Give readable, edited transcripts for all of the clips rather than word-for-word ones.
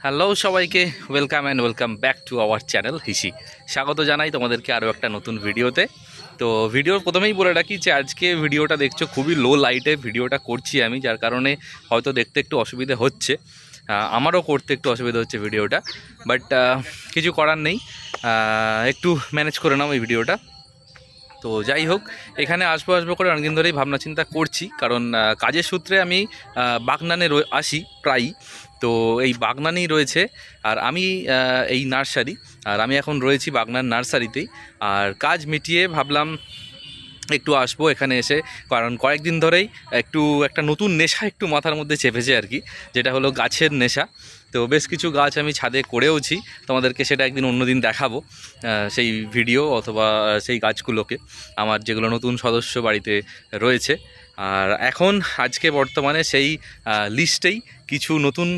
Hello সবাইকে, welcome and welcome back to our channel হিসি। স্বাগত জানাই তোমাদেরকে আরও একটা নতুন ভিডিওতে। তো ভিডিওর প্রথমেই বলে রাখি যে আজকে ভিডিওটা দেখছো খুবই লো লাইটে ভিডিওটা করছি আমি, যার কারণে হয়তো দেখতে একটু অসুবিধে হচ্ছে, আমারও করতে একটু অসুবিধা হচ্ছে ভিডিওটা, বাট কিছু করার নেই, একটু ম্যানেজ করে নাও এই ভিডিওটা। তো যাই হোক, এখানে আসবো আসবো করে অনেকদিন ধরেই ভাবনা চিন্তা করছি, কারণ কাজের সূত্রে আমি বাগনানে আসি প্রায়ই। তো এই বাগনানেই রয়েছে, আর আমি এই নার্সারি, আর আমি এখন রয়েছি বাগনান নার্সারিতেই। আর কাজ মিটিয়ে ভাবলাম একটু আসবো এখানে এসে, কারণ কয়েকদিন ধরেই একটা নতুন নেশা একটু মাথার মধ্যে চেপেছে আর কি, যেটা হলো গাছের নেশা। তো বেশ কিছু গাছ আমি ছাদে করেওছি, তোমাদেরকে সেটা একদিন অন্যদিন দেখাবো, সেই ভিডিও অথবা সেই গাছগুলোকে, আমার যেগুলো নতুন সদস্য বাড়িতে রয়েছে। আর এখন আজকে বর্তমানে সেই লিস্টেই কিছু নতুন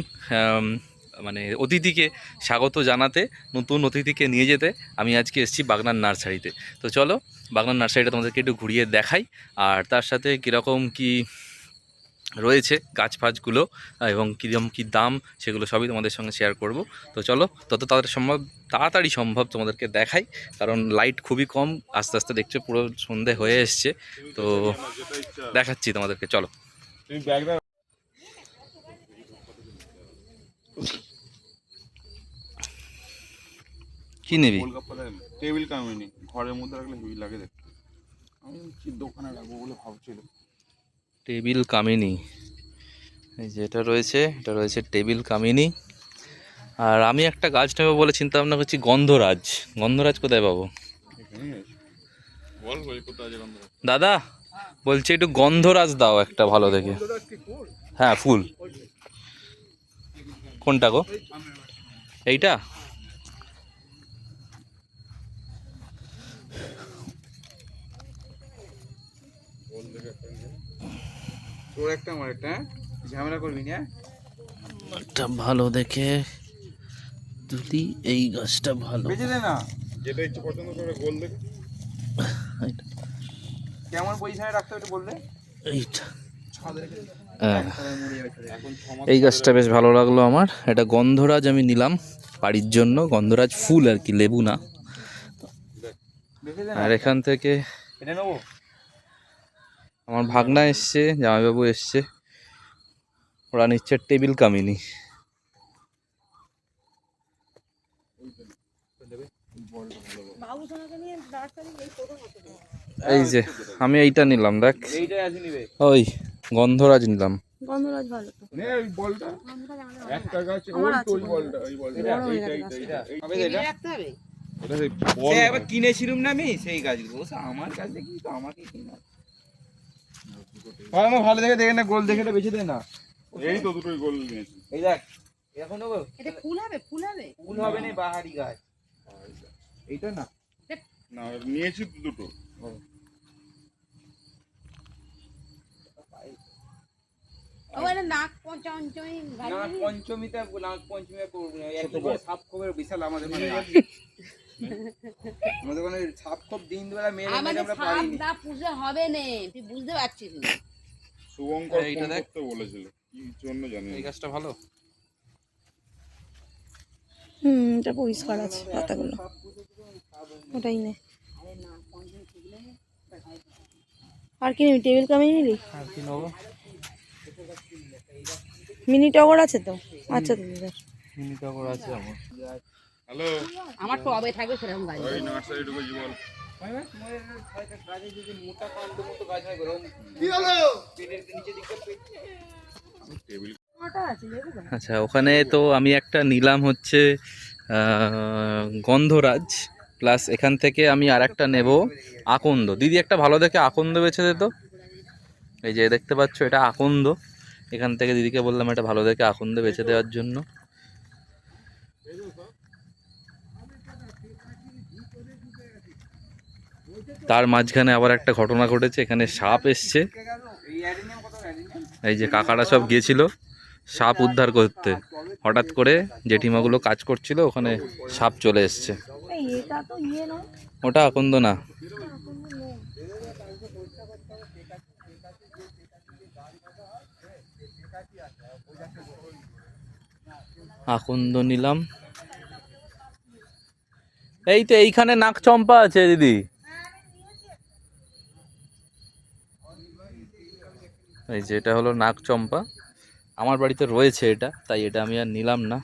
মানে অতিথিকে স্বাগত জানাতে, নতুন অতিথিকে নিয়ে যেতে আমি আজকে এসেছি বাগনান নার্সারিতে। তো চলো বাগনান নার্সারিটা তোমাদেরকে একটু ঘুরিয়ে দেখাই, আর তার সাথে কীরকম কি রয়েছে গাছ ফাছগুলো এবং কীরকম কী দাম, সেগুলো সবই তোমাদের সঙ্গে শেয়ার করব। তো চলো তাড়াতাড়ি সম্ভব তোমাদেরকে দেখাই, কারণ লাইট খুবই কম, আস্তে আস্তে দেখছো পুরো সন্ধে হয়ে এসছে। তো দেখাচ্ছি তোমাদেরকে, চলো। কি নিবি? টেবিল কামিনি ঘরের মধ্যে রাখলে হেভি লাগে দেখতে। আমি দোকানে রাখবো বলে ভাবছিলাম। টেবিল কামিনী, এই যে এটা রয়েছে টেবিল কামিনী। আর আমি একটা গাছ নেবো বলে চিন্তা ভাবনা করছি গন্ধরাজ। গন্ধরাজ কোথায় পাবো? দাদা বলছি একটু গন্ধরাজ দাও একটা ভালো দেখে। হ্যাঁ, ফুল। কোনটা গো? এইটা? তোর একটা আমার একটা, ঝামেলা করবি না। একটা ভালো দেখে যদি এই গাছটা ভালো। বেঁচে দে না, যেটা ইচ্ছে পছন্দ করে গোল দেখে। কেমন পজিশনে রাখতে হবে বললে? এইটা, এই গাছটা বেশ ভালো লাগলো আমার। এটা গন্ধরাজ আমি নিলাম বাড়ির জন্য, গন্ধরাজ ফুল আর কি, লেবু না। আর এখান থেকে এটা নেবো। আমার ভাগনা এসছে, জামাইবাবু এসছে, ওরা নিচ্ছে টেবিল কামিনী। এই যে আমি এইটা নিলাম, দেখ ওই গন্ধরাজ নিলাম। গন্ধরাজ ভালো তো। নে ওই বলটা, একটা গাছে ওই বলটা, ওই বলটা এটা রাখতে হবে। ওটা সেই বল একবার কিনেছিলাম না আমি সেই গাছগুলো, আমার কাছে কি তো আমাকে কিনা। আমার ভালো দেখে দেখে না, গোল দেখে বেঁচে দেয় না। এই তো দুটোই গোল নিয়েছি। এই দেখ এখন নেবো। এটা ফুল হবে, ফুল হবে। ফুল হবে না, বাহারি গাছ। এইটা না না নিয়েছি দুটো। ও এটা নাগ পঞ্চমী গাড়ি না পঞ্চমীতে নাগ পঞ্চমী করব না, একবার সাপ খোপের বিশাল আমাদের মানে আমাদের ওখানে সাপ খোপ দিন বেলা মেরে মেরে আমরা পারি না, পুজো হবে না, তুই বুঝতে পারছিস না। শুভঙ্কর এইটা দেখতে বলেছিল, কি জন্য জানি এই গাছটা ভালো। এটা পরিষ্কার আছে পাতাগুলো, ওটাই নে। আর কি নিবি? টেবিল কামিয়ে নিবি? আর কি নেবো? মিনি টগর আছে তো? আচ্ছা মিনি টগর আছে আমার। হ্যালো আমার টবে থাকবে সেরকম গাছ। ওই নার্সারি ঢুকেছি বল। আচ্ছা, ওখানে তো আমি একটা নিলাম হচ্ছে গন্ধরাজ, প্লাস এখান থেকে আমি আর একটা নেব আকন্দ। দিদি একটা ভালো দেখে আকন্দ বেছে দে তো। এই যে দেখতে পাচ্ছ, এটা আকন্দ। এখান থেকে দিদিকে বললাম এটা ভালো দেখে আকন্দ বেছে দেওয়ার জন্য। তার মাঝখানে আবার একটা ঘটনা ঘটেছে, এখানে সাপ এসছে। এই যে কাকারা সব গিয়েছিল সাপ উদ্ধার করতে, হঠাৎ করে জেঠিমাগুলো কাজ করছিল, ওখানে সাপ চলে এসছে। ওটা আকন্দ না। আকন্দ নিলাম। এই তো এইখানে নাক চম্পা আছে দিদি। এই যে এটা হলো নাক চম্পা, আমার বাড়িতে রয়েছে এটা, তাই এটা আমি আর নিলাম না।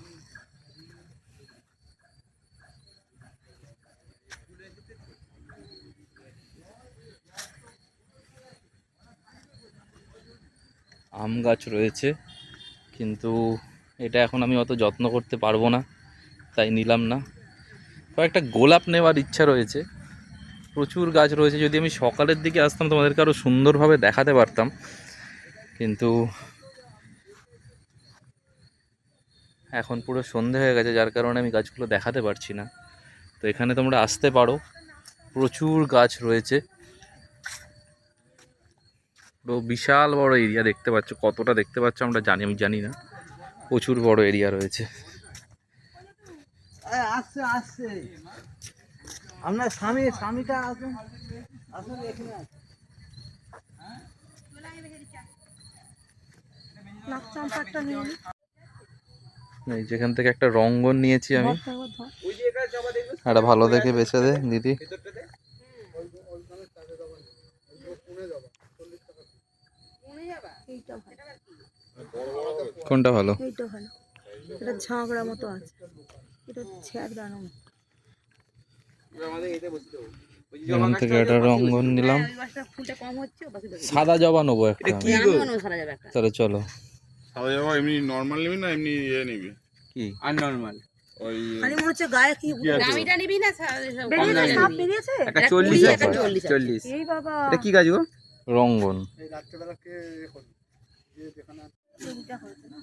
আম গাছ রয়েছে, কিন্তু এটা এখন আমি অত যত্ন করতে পারবো না, তাই নিলাম না। কয়েকটা গোলাপ নেওয়ার ইচ্ছা রয়েছে, প্রচুর গাছ রয়েছে। যদি আমি সকালের দিকে আসতাম তোমাদেরকে আরও সুন্দরভাবে দেখাতে পারতাম, কিন্তু এখন পুরো সন্ধে হয়ে গেছে, যার কারণে আমি গাছগুলো দেখাতে পারছি না। তো এখানে তোমরা আসতে পারো, প্রচুর গাছ রয়েছে, পুরো বিশাল বড় এরিয়া দেখতে পাচ্ছ। কতটা দেখতে পাচ্ছ আমরা আমি জানি না, প্রচুর বড় এরিয়া রয়েছে। আসছে আসছে আপনার স্বামীটা আসুন আসুন এখানে আসুন। নাক চম্পাটা নিয়ে নি। এই যেখান থেকে একটা রঙ্গন নিয়েছি আমি, একটা ভালো দেখে বেছে দে দিদি। এইটা ভালো, কোনটা ভালো? এইটা ভালো। এটা ঝাঁকড়া মতো আছে, এটা ছ্যাঁকড়ানো মতো। এখান থেকে একটা রঙ্গন নিলাম। ফুলটা কম হচ্ছে, বাকি সাদা জবা নেবো একটা, তাহলে চলো। সাদা যাবো এমনি নর্মাল নিবি না এমনি নিবি? কি আননরমাল ওই খালি মনে হচ্ছে গায়ে কি দামিটা নিবি না বেরিয়েছে, সাপ বেরিয়েছে। একটা এটা 40 কুড়ি, আছে একটা 40 আছে। 40 এই বাবা, এটা কি গাছ গো? রঙ্গন। এই রাত্রেবেলা কে যে যেখানে এইটা হয়েছে না?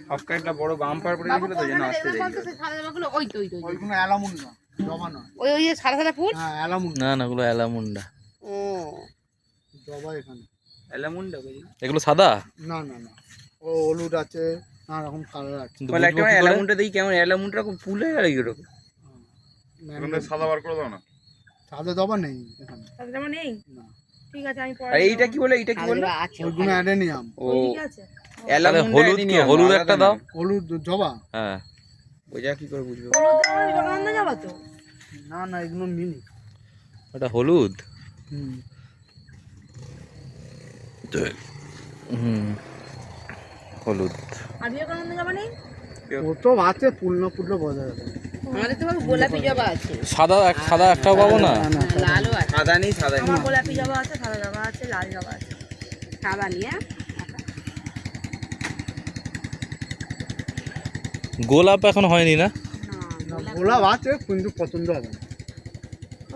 সবকা একটা বড় বাম্পার পড়ে গেছিল তো জন্য আসতে দেরি হলো। সাদা জামাগুলো ওই তো ওইগুলো অ্যালামুন না জবা নয়। ওই যে সাদা সাদা ফুল। হ্যাঁ অ্যালামুন না না, ওগুলো অ্যালামুন্ডা। ও জবা এখানে অ্যালামুনটা কই? এগুলো সাদা? না না না, ও হলুদ আছে, নানা রকম কালার আছে। কিন্তু বলে বুঝবো একটা কি করে? অ্যালামুনটা দেখি কেমন, অ্যালামুনটা খুব ফুলে গেল কি রকম। ওখান থেকে সাদা বার করে দাও না। সাদা জবা নেই এখানে। সাদা জামা নেই? না। ঠিক আছে, আমি পরে আর এইটা কি বলে, এইটা কি বলে? সাদা আছে ওইগুলো অ্যাডেনিয়াম। ও ওইদিকে আছে। তাহলে হলুদ কি? হলুদ একটা দাও। হলুদ জবা হ্যাঁ, ওইটা কি করে বুঝবো? হলুদ জামা বিবেকানন্দ যাবা তো? না না, এগুলো মিনি। ওটা হলুদ। হুম। হুম, হলুদ। আর বিবেকানন্দ যাবা নেই? ও তো আছে, ফুল না ফুললে বোঝা যাবে। আমাদের তো বাবু গোলাপি জবা আছে, সাদা একটাও পাবো না? লালও আছে। সাদা নেই, সাদা আমার গোলাপি জবা আছে, সাদা জবা আছে, লাল জবা আছে। সাদা নিয়ে গোলাপ এখন হয়নি না? গোলাপ আছে কিন্তু পছন্দ হবে না।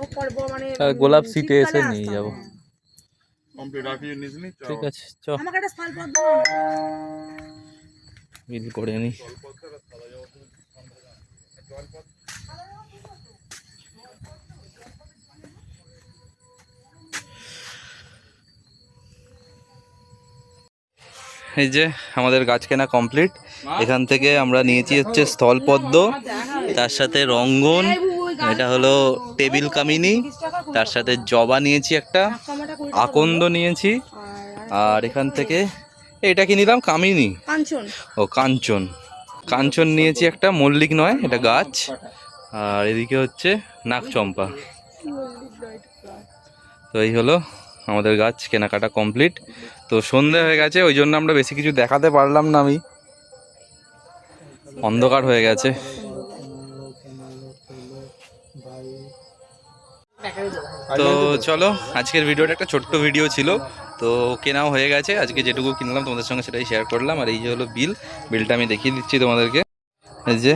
ও করব মানে তাহলে গোলাপ সিটে এসে শীতকালে নিয়ে আসতে যাবো। হবে। কমপ্লিট রাখি নিস নি চল। ঠিক আছে, চ আমাকে একটা শাল পদ্ম বিল করে নি। এই যে আমাদের গাছ কেনা কমপ্লিট। এখান থেকে আমরা নিয়েছি হচ্ছে স্থলপদ্ম, তার সাথে রঙ্গন, এটা হলো টেবিল কামিনী, তার সাথে জবা নিয়েছি একটা, আকন্দ নিয়েছি, আর এখান থেকে এটা কি নিলাম? কামিনী, কাঞ্চন। ও কাঞ্চন। কাঞ্চন নিয়েছি একটা, মল্লিক নয় এটা গাছ। আর এদিকে হচ্ছে নাগচম্পা। তো এই হলো আমাদের গাছ কেনাকাটা কমপ্লিট। তো সন্ধে হয়ে গেছে, ওই জন্য আমরা বেশি কিছু দেখাতে পারলাম না, আমি অন্ধকার হয়ে গেছে। তো চলো, আজকের ভিডিওটা একটা ছোট্ট ভিডিও ছিল। তো কেনাও হয়ে গেছে, আজকে যেটুকু কিনলাম তোমাদের সঙ্গে সেটাই শেয়ার করলাম। আর এই যে হলো বিলটা আমি দেখিয়ে দিচ্ছি তোমাদেরকে। এই যে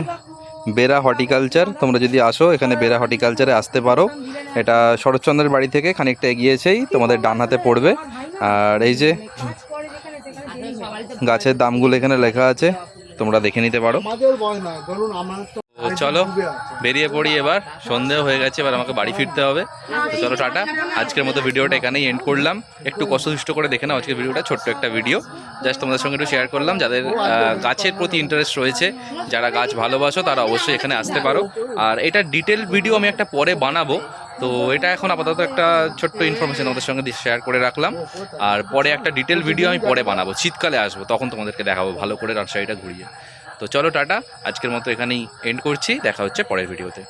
বেরা হর্টিকালচার, তোমরা যদি আসো এখানে বেরা হর্টিকালচারে আসতে পারো। এটা শরৎচন্দ্রের বাড়ি থেকে খানিকটা এগিয়েছেই তোমাদের ডান হাতে পড়বে। আর এই যে গাছের দামগুলো এখানে লেখা আছে, তোমরা দেখে নিতে পারো। আমাদের ভয় নাই, ধরুন আমার তো তো চলো বেরিয়ে পড়ি এবার, সন্ধেও হয়ে গেছে, এবার আমাকে বাড়ি ফিরতে হবে। তো চলো টাটা, আজকের মতো ভিডিওটা এখানেই এন্ড করলাম। একটু কষ্টসৃষ্ট করে দেখে নাও আজকের ভিডিওটা, ছোট্ট একটা ভিডিও জাস্ট তোমাদের সঙ্গে একটু শেয়ার করলাম। যাদের গাছের প্রতি ইন্টারেস্ট রয়েছে, যারা গাছ ভালোবাসো, তারা অবশ্যই এখানে আসতে পারো। আর এটা ডিটেল ভিডিও আমি একটা পরে বানাবো। তো এটা এখন আপাতত একটা ছোট্ট ইনফরমেশন আমাদের সঙ্গে শেয়ার করে রাখলাম। আর পরে একটা ডিটেল ভিডিও আমি পরে বানাবো, শীতকালে আসবো, তখন তোমাদেরকে দেখাবো ভালো করে রাজশাহীটা ঘুরিয়ে। তো চলো টাটা, আজকের মতো এখানেই এন্ড করছি, দেখা হচ্ছে পরের ভিডিওতে।